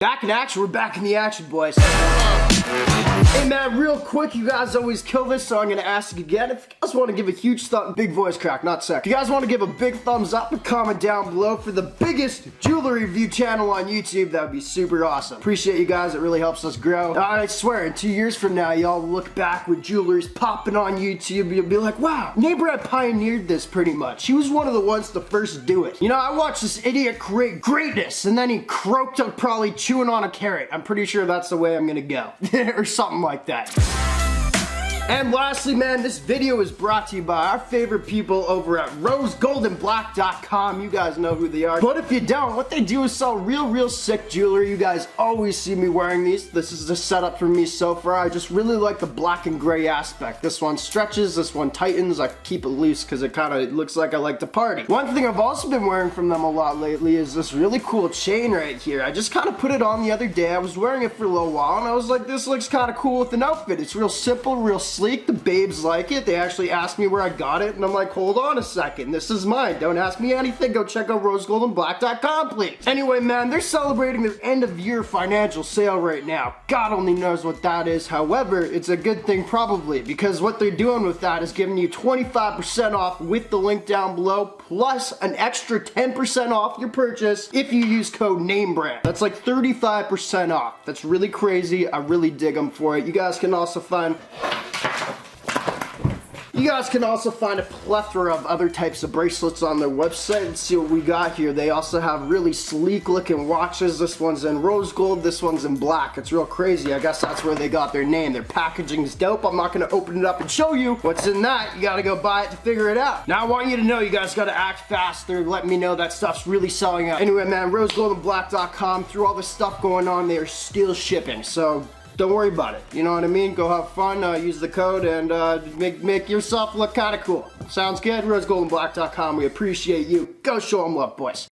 Back in action, we're back in the action, boys. Hey man, real quick, you guys always kill this, so I'm gonna ask again. If you guys want to give a huge big voice crack, not sick. If you guys want to give a big thumbs up and comment down below for the biggest jewelry review channel on YouTube, that would be super awesome. Appreciate you guys, it really helps us grow. I swear, in 2 years from now, y'all look back with jewelry's popping on YouTube, you'll be like, wow, NameBran pioneered this pretty much. He was one of the ones to first do it. You know, I watched this idiot create greatness, and then he croaked up probably chewing on a carrot. I'm pretty sure that's the way I'm gonna go. Or something like that. And lastly, man, this video is brought to you by our favorite people over at rosegoldandblack.com. You guys know who they are. But if you don't, what they do is sell real sick jewelry. You guys always see me wearing these. This is the setup for me so far. I just really like the black and gray aspect. This one stretches, this one tightens. I keep it loose because it kind of looks like I like to party. One thing I've also been wearing from them a lot lately is this really cool chain right here. I just kind of put it on the other day. I was wearing it for a little while and I was like, this looks kind of cool with an outfit. It's real simple, real sleek. The babes like it. They actually asked me where I got it and I'm like, hold on a second, this is mine. Don't ask me anything. Go check out rosegoldandblack.com, please. Anyway, man, they're celebrating their end of year financial sale right now. God only knows what that is. However, it's a good thing probably, because what they're doing with that is giving you 25% off with the link down below, plus an extra 10% off your purchase if you use code NameBran. That's like 35% off. That's really crazy. I really dig them for it. You guys can also find a plethora of other types of bracelets on their website. Let's see what we got here. They also have really sleek looking watches. This one's in rose gold, this one's in black. It's real crazy. I guess that's where they got their name. Their packaging is dope. I'm not gonna open it up and show you what's in that. You gotta go buy it to figure it out. Now I want you to know you guys gotta act fast. They're letting me know that stuff's really selling out. Anyway, man, rosegoldandblack.com, through all the stuff going on, they are still shipping. So don't worry about it. You know what I mean? Go have fun, use the code, and make yourself look kind of cool. Sounds good? rosegoldandblack.com. We appreciate you. Go show them love, boys.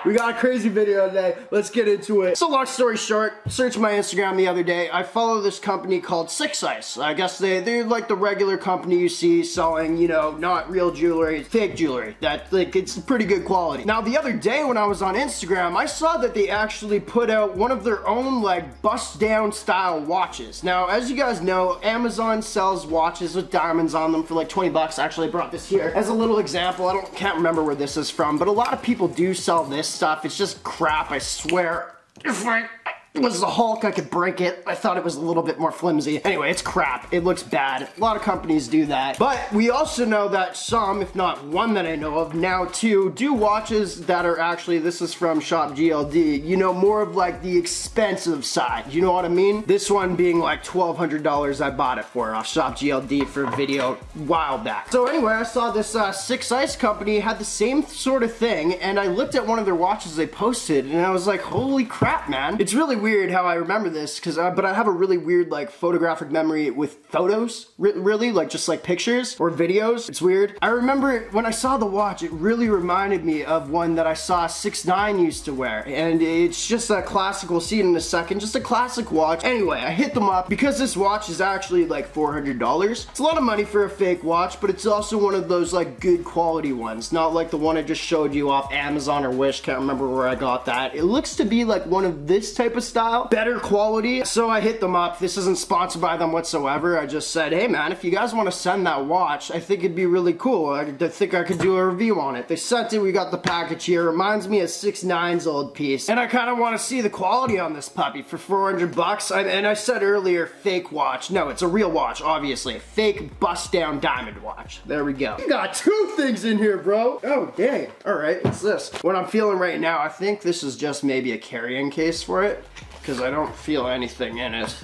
We got a crazy video today. Let's get into it. So long story short, searched my Instagram the other day. I follow this company called 6ix9ines. I guess they're like the regular company you see selling, you know, not real jewelry, fake jewelry. That, like, it's pretty good quality. Now, the other day when I was on Instagram, I saw that they actually put out one of their own, like, bust-down style watches. Now, as you guys know, Amazon sells watches with diamonds on them for like 20 bucks. Actually, I brought this here as a little example. Can't remember where this is from, but a lot of people do sell this stuff. It's just crap, I swear. If I was the Hulk, I could break it. I thought it was a little bit more flimsy. Anyway, it's crap. It looks bad. A lot of companies do that. But we also know that some, if not one that I know of, now two, do watches that are actually, this is from Shop GLD, you know, more of like the expensive side. You know what I mean? This one being like $1,200 I bought it for off Shop GLD for a video a while back. So anyway, I saw this 6ix9ines company had the same sort of thing, and I looked at one of their watches they posted, and I was like, holy crap, man. It's really weird how I remember this, but I have a really weird like photographic memory with photos, really, like just like pictures or videos. It's weird. I remember when I saw the watch, it really reminded me of one that I saw 6ix9ine used to wear, and it's just a classic, we'll see it in a second, just a classic watch. Anyway, I hit them up because this watch is actually like $400. It's a lot of money for a fake watch, but it's also one of those like good quality ones, not like the one I just showed you off Amazon or Wish. Can't remember where I got that. It looks to be like one of this type of style, better quality. So I hit them up. This isn't sponsored by them whatsoever. I just said, hey man, if you guys want to send that watch, I think it'd be really cool. I think I could do a review on it. They sent it. We got the package here. Reminds me of 6ix9ine's old piece, and I kind of want to see the quality on this puppy for 400 bucks. And I said earlier, fake watch. No, it's a real watch, obviously. A fake bust down diamond watch. There we go. You got two things in here, bro. Oh dang. All right, what's this? What I'm feeling right now, I think this is just maybe a carrying case for it, because I don't feel anything in it.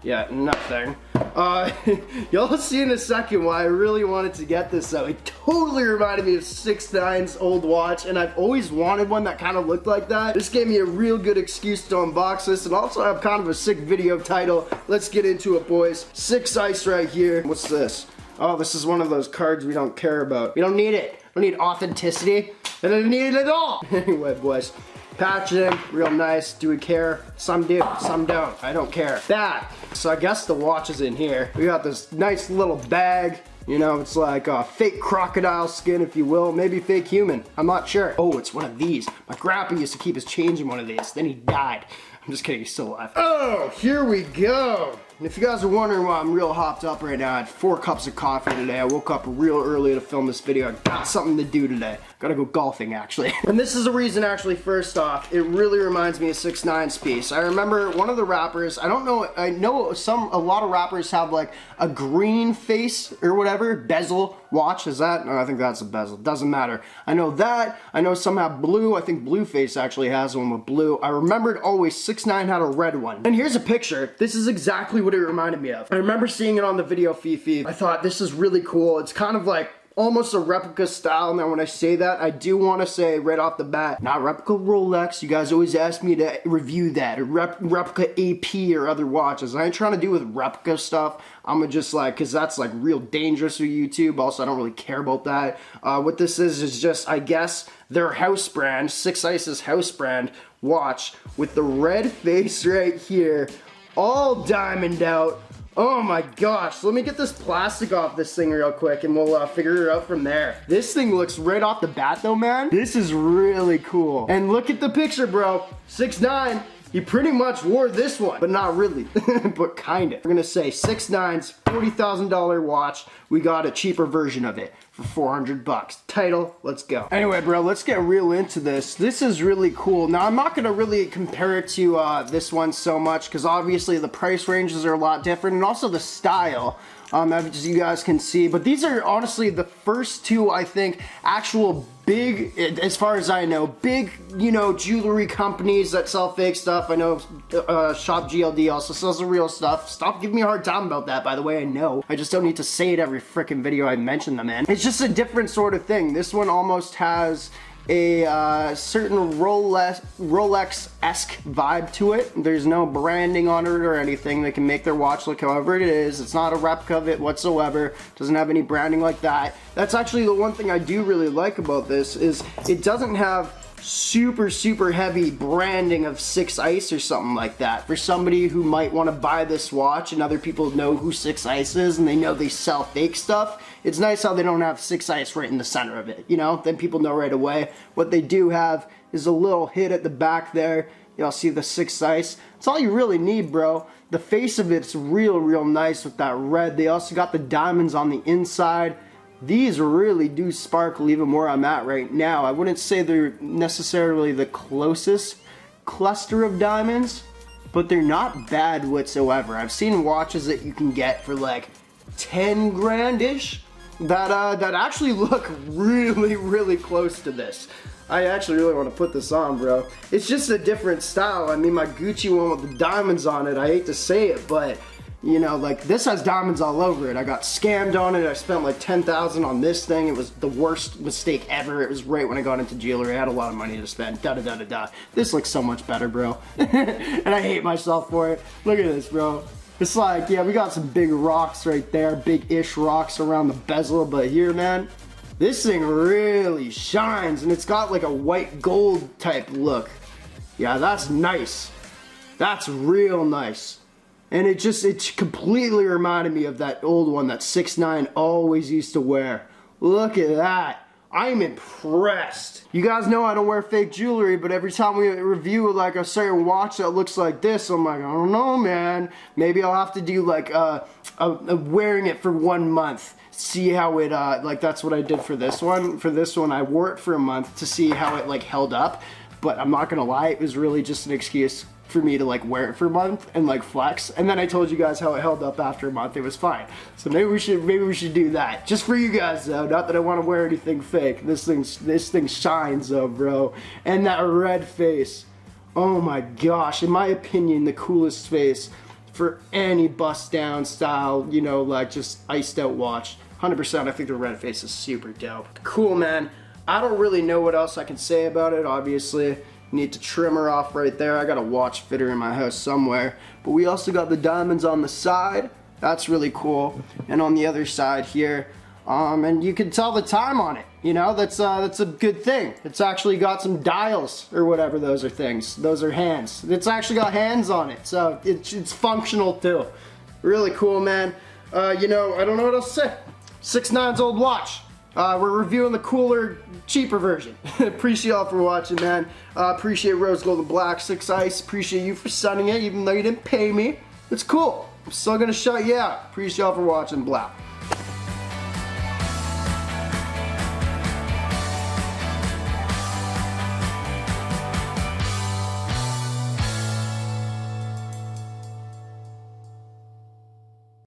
Yeah, nothing. You'll see in a second why I really wanted to get this though. It totally reminded me of 6ix9ine's old watch, and I've always wanted one that kind of looked like that. This gave me a real good excuse to unbox this, and also I have kind of a sick video title. Let's get into it, boys. 6ix9ines right here. What's this? Oh, this is one of those cards we don't care about. We don't need it. We need authenticity. I don't need it at all. Anyway, boys. Packaging, real nice. Do we care? Some do, some don't. I don't care. That. So I guess the watch is in here. We got this nice little bag. You know, it's like a fake crocodile skin, if you will, maybe fake human. I'm not sure. Oh, it's one of these. My grandpa used to keep his change in one of these. Then he died. I'm just kidding, he's still alive. Oh, here we go. And if you guys are wondering why I'm real hopped up right now, I had 4 cups of coffee today. I woke up real early to film this video. I got something to do today. Gotta go golfing, actually. And this is the reason, actually, first off, it really reminds me of 6ix9ines' piece. I remember one of the rappers, I don't know, I know a lot of rappers have like a green face or whatever, bezel watch, is that? No, I think that's a bezel, doesn't matter. I know that, I know some have blue, I think Blueface actually has one with blue. I remembered always 6ix9ine had a red one. And here's a picture, this is exactly what it reminded me of. I remember seeing it on the video Fifi. I thought this is really cool. It's kind of like almost a replica style. Now when I say that, I do want to say right off the bat, not replica Rolex. You guys always ask me to review that, or replica AP or other watches. I ain't trying to do with replica stuff. I'm gonna just like, cause that's like real dangerous with YouTube. Also, I don't really care about that. What this is just, I guess, their house brand, 6ix9ine's house brand watch with the red face right here, all diamond out. Oh my gosh, let me get this plastic off this thing real quick and we'll figure it out from there. This thing looks right off the bat though, man. This is really cool. And look at the picture, bro. 6ix9ine, he pretty much wore this one, but not really, but kinda. We're gonna say 6ix9ine's $40,000 watch. We got a cheaper version of it for 400 bucks. Title, let's go. Anyway, bro, let's get real into this. This is really cool. Now, I'm not gonna really compare it to this one so much, because obviously the price ranges are a lot different, and also the style, as you guys can see. But these are honestly the first two, I think, actual big, as far as I know, big, you know, jewelry companies that sell fake stuff. I know Shop GLD also sells the real stuff. Stop giving me a hard time about that, by the way, I know. I just don't need to say it every freaking video I mention them in. It's just a different sort of thing. This one almost has a certain Rolex-esque vibe to it. There's no branding on it or anything. They can make their watch look however it is. It's not a replica of it whatsoever. Doesn't have any branding like that. That's actually the one thing I do really like about this, is it doesn't have super heavy branding of 6ix9ine or something like that. For somebody who might want to buy this watch and other people know who 6ix9ine is and they know they sell fake stuff, it's nice how they don't have 6ix9ine right in the center of it, you know? Then people know right away. What they do have is a little hit at the back there. Y'all see the 6ix9ine? That's all you really need, bro. The face of it's real nice with that red. They also got the diamonds on the inside. These really do sparkle even where I'm at right now. I wouldn't say they're necessarily the closest cluster of diamonds, but they're not bad whatsoever. I've seen watches that you can get for like 10 grand-ish that actually look really close to this. I actually really want to put this on, bro. It's just a different style. I mean, my Gucci one with the diamonds on it, I hate to say it, but you know, like, this has diamonds all over it. I got scammed on it. I spent like $10,000 on this thing. It was the worst mistake ever. It was right when I got into jewelry. I had a lot of money to spend. This looks so much better, bro. And I hate myself for it. Look at this, bro. It's like, yeah, we got some big rocks right there. Big-ish rocks around the bezel. But here, man, this thing really shines. And it's got like a white gold type look. Yeah, that's nice. That's real nice. And it completely reminded me of that old one that 6ix9ine always used to wear. Look at that. I'm impressed. You guys know I don't wear fake jewelry, but every time we review like a certain watch that looks like this, I'm like, I don't know, man. Maybe I'll have to do like wearing it for 1 month. See how it, like that's what I did for this one. For this one, I wore it for a month to see how it like held up. But I'm not gonna lie, it was really just an excuse for me to like wear it for a month and like flex, and then I told you guys how it held up after a month. It was fine. So maybe we should do that just for you guys though. Not that I want to wear anything fake. This thing shines though, bro. And that red face, oh my gosh, in my opinion, the coolest face for any bust down style, you know, like just iced out watch. 100%. I think the red face is super dope. Cool, man. I don't really know what else I can say about it. Obviously need to trim her off right there. I got a watch fitter in my house somewhere. But we also got the diamonds on the side. That's really cool. And on the other side here, and you can tell the time on it. You know, that's a good thing. It's actually got some dials or whatever those are things. Those are hands. It's actually got hands on it, so it's functional too. Really cool, man. You know, I don't know what else to say. 6ix9ines old watch. We're reviewing the cooler, cheaper version. Appreciate y'all for watching, man. Appreciate rose gold and black. 6ice, appreciate you for sending it, even though you didn't pay me. It's cool. I'm still gonna shout you out. Appreciate y'all for watching, black.